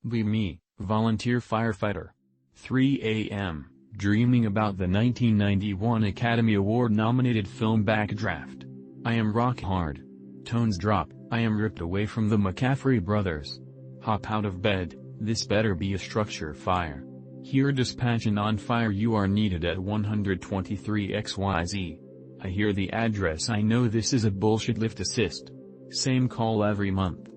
Be me, volunteer firefighter. 3 a.m., dreaming about the 1991 Academy Award-nominated film Backdraft. I am rock hard. Tones drop, I am ripped away from the McCaffrey brothers. Hop out of bed, this better be a structure fire. Hear dispatch and on fire, you are needed at 123 XYZ. I hear the address, I know this is a bullshit lift assist. Same call every month.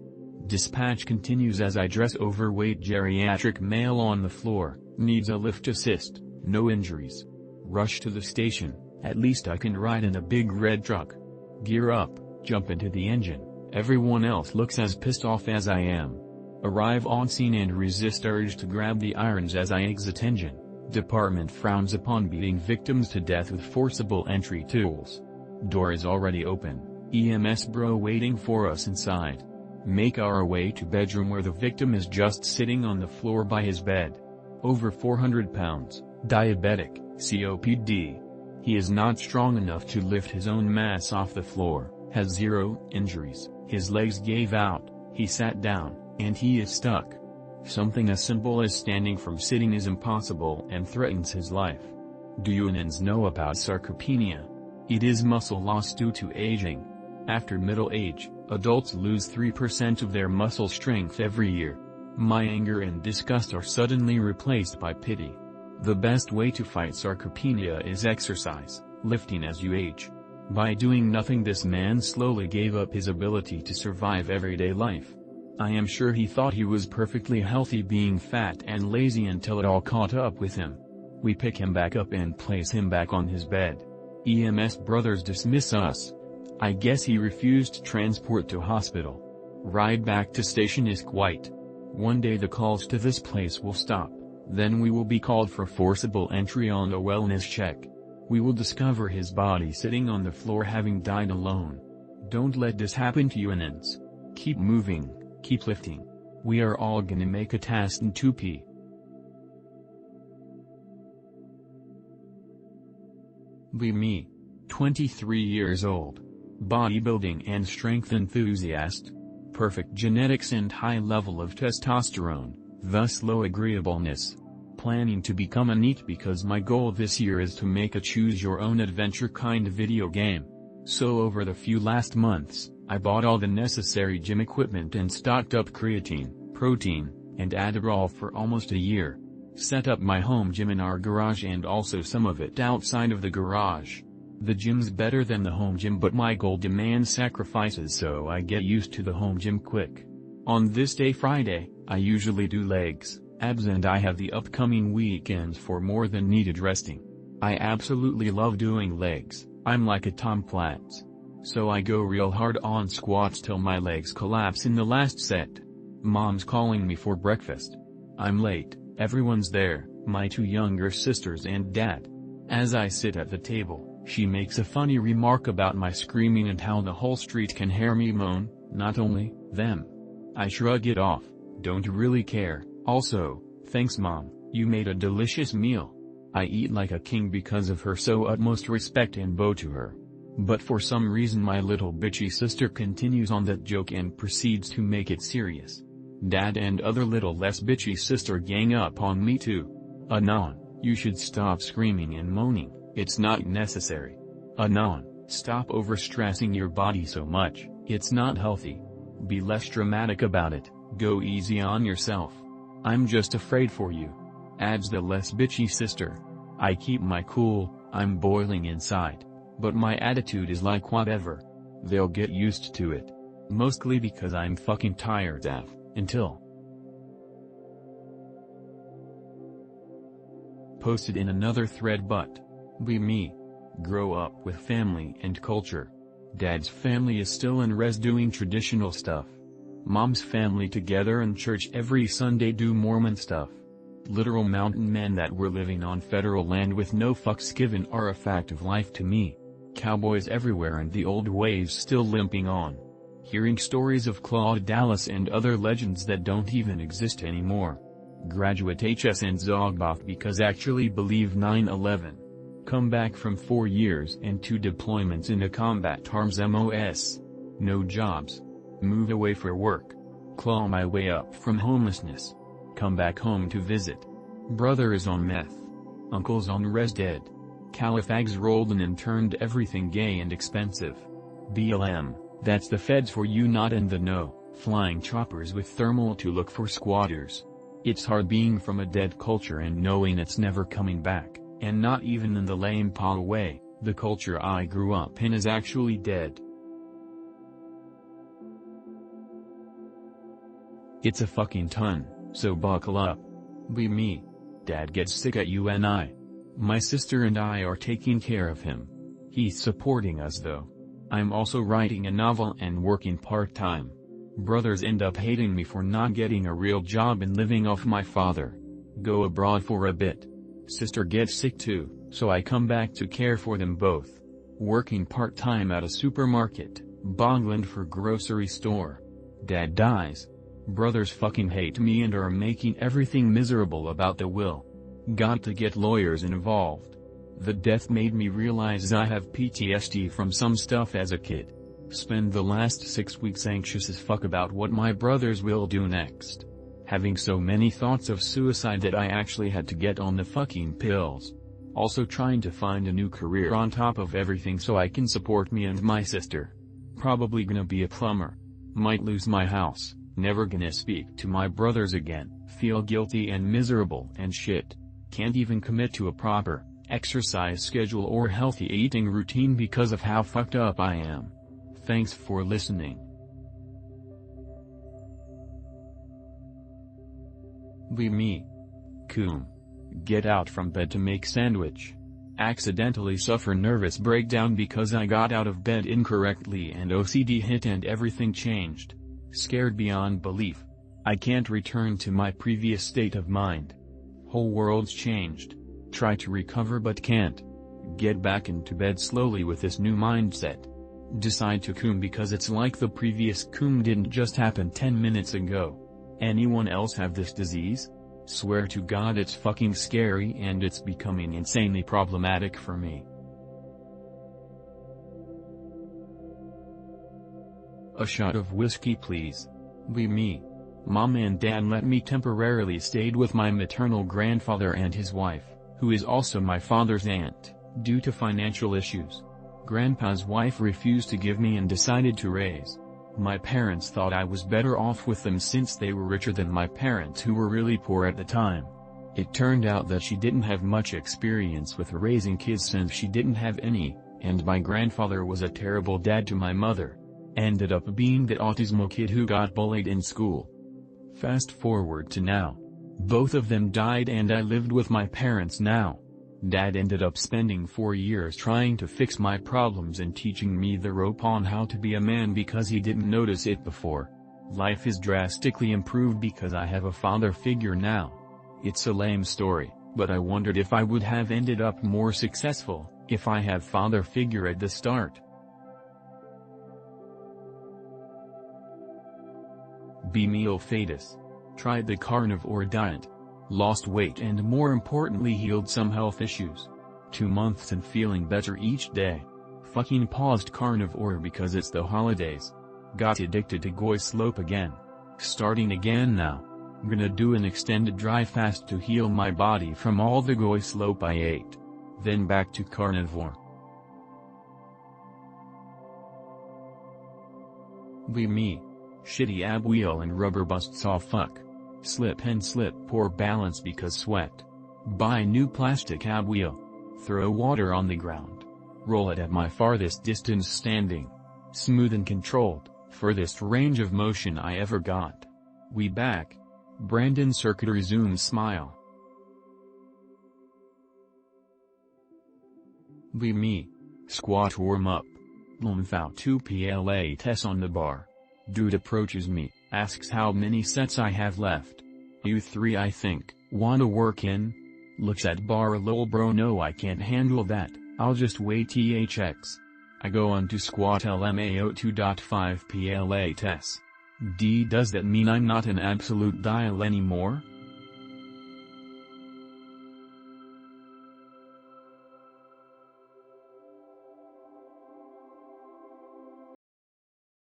Dispatch continues as I dress overweight geriatric male on the floor, needs a lift assist, no injuries. Rush to the station, at least I can ride in a big red truck. Gear up, jump into the engine, everyone else looks as pissed off as I am. Arrive on scene and resist urge to grab the irons as I exit engine. Department frowns upon beating victims to death with forcible entry tools. Door is already open, EMS bro waiting for us inside. Make our way to bedroom where the victim is just sitting on the floor by his bed. Over 400 pounds, diabetic, COPD. He is not strong enough to lift his own mass off the floor, has 0 injuries, his legs gave out, he sat down, and he is stuck. Something as simple as standing from sitting is impossible and threatens his life. Do you know about sarcopenia? It is muscle loss due to aging. After middle age, adults lose 3% of their muscle strength every year. My anger and disgust are suddenly replaced by pity. The best way to fight sarcopenia is exercise, lifting as you age. By doing nothing, this man slowly gave up his ability to survive everyday life. I am sure he thought he was perfectly healthy being fat and lazy until it all caught up with him. We pick him back up and place him back on his bed. EMS brothers dismiss us. I guess he refused transport to hospital. Ride back to station is quite. One day the calls to this place will stop, then we will be called for forcible entry on a wellness check. We will discover his body sitting on the floor having died alone. Don't let this happen to you innings. Keep moving, keep lifting. We are all gonna make a task in 2P. Be me. 23 years old. Bodybuilding and strength enthusiast. Perfect genetics and high level of testosterone, thus low agreeableness. Planning to become a NEET because my goal this year is to make a choose-your-own-adventure kind of video game. So over the few last months, I bought all the necessary gym equipment and stocked up creatine, protein, and Adderall for almost a year. Set up my home gym in our garage and also some of it outside of the garage. The gym's better than the home gym, but my goal demands sacrifices, so I get used to the home gym quick. On this day, Friday, I usually do legs, abs, and I have the upcoming weekends for more than needed resting. I absolutely love doing legs, I'm like a Tom Platz. So I go real hard on squats till my legs collapse in the last set. Mom's calling me for breakfast. I'm late, everyone's there, my 2 younger sisters and dad. As I sit at the table, she makes a funny remark about my screaming and how the whole street can hear me moan, not only them. I shrug it off, don't really care. Also, thanks mom, you made a delicious meal. I eat like a king because of her, so utmost respect and bow to her. But for some reason my little bitchy sister continues on that joke and proceeds to make it serious. Dad and other little less bitchy sister gang up on me too. Anon, you should stop screaming and moaning. It's not necessary. Anon, stop overstressing your body so much, it's not healthy. Be less dramatic about it, go easy on yourself. I'm just afraid for you. Adds the less bitchy sister. I keep my cool, I'm boiling inside. But my attitude is like whatever. They'll get used to it. Mostly because I'm fucking tired until. Posted in another thread, but. Be me. Grow up with family and culture. Dad's family is still in res doing traditional stuff. Mom's family together in church every Sunday do Mormon stuff. Literal mountain men that were living on federal land with no fucks given are a fact of life to me. Cowboys everywhere and the old ways still limping on. Hearing stories of Claude Dallas and other legends that don't even exist anymore. Graduate HS and Zogboth because actually believe 9/11. Come back from 4 years and 2 deployments into combat arms MOS. No jobs. Move away for work. Claw my way up from homelessness. come back home to visit. Brother is on meth. Uncle's on res dead. Califags rolled in and turned everything gay and expensive. BLM, that's the feds for you not in the know, flying choppers with thermal to look for squatters. It's hard being from a dead culture and knowing it's never coming back, and not even in the lame pal way, the culture I grew up in is actually dead. It's a fucking ton, so buckle up. Believe me. Dad gets sick at UNI. My sister and I are taking care of him. He's supporting us though. I'm also writing a novel and working part-time. Brothers end up hating me for not getting a real job and living off my father. Go abroad for a bit. Sister gets sick too, so I come back to care for them both. Working part-time at a supermarket, Bogland for grocery store. Dad dies. Brothers fucking hate me and are making everything miserable about the will. Got to get lawyers involved. The death made me realize I have PTSD from some stuff as a kid. Spend the last 6 weeks anxious as fuck about what my brothers will do next. Having so many thoughts of suicide that I actually had to get on the fucking pills. Also trying to find a new career on top of everything so I can support me and my sister. Probably gonna be a plumber. Might lose my house. Never gonna speak to my brothers again, feel guilty and miserable and shit. Can't even commit to a proper exercise schedule or healthy eating routine because of how fucked up I am. Thanks for listening. Be me. Coom. Get out from bed to make sandwich. Accidentally suffer nervous breakdown because I got out of bed incorrectly and OCD hit and everything changed. Scared beyond belief. I can't return to my previous state of mind. Whole world's changed. Try to recover but can't. Get back into bed slowly with this new mindset. Decide to coom because it's like the previous coom didn't just happen 10 minutes ago. Anyone else have this disease? Swear to God it's fucking scary and it's becoming insanely problematic for me. A shot of whiskey please. Be me. Mom and Dad let me temporarily stayed with my maternal grandfather and his wife, who is also my father's aunt, due to financial issues. Grandpa's wife refused to give me and decided to raise. My parents thought I was better off with them since they were richer than my parents who were really poor at the time. It turned out that she didn't have much experience with raising kids since she didn't have any, and my grandfather was a terrible dad to my mother. Ended up being the autismo kid who got bullied in school. Fast forward to now. Both of them died and I lived with my parents now. Dad ended up spending 4 years trying to fix my problems and teaching me the rope on how to be a man because he didn't notice it before. Life is drastically improved because I have a father figure now. It's a lame story, but I wondered if I would have ended up more successful if I had father figure at the start. Be meal fetus. Tried the carnivore diet. Lost weight and more importantly healed some health issues. 2 months and feeling better each day. Fucking paused carnivore because it's the holidays. Got addicted to Goy Slope again. Starting again now. Gonna do an extended dry fast to heal my body from all the Goy Slope I ate. Then back to carnivore. Be me. Shitty ab wheel and rubber busts off fuck. Slip and slip poor balance because sweat. Buy new plastic ab wheel. Throw water on the ground. Roll it at my farthest distance standing. Smooth and controlled, furthest range of motion I ever got. We back. Brandon Circuit resumes smile. Be me. Squat warm up. Lomfau 2 PLA test on the bar. Dude approaches me, asks how many sets I have left. You 3 I think, wanna work in? Looks at bar lol bro no I can't handle that, I'll just wait THX. I go on to squat LMAO 2.5 PLA test. Does that mean I'm not an absolute dial anymore?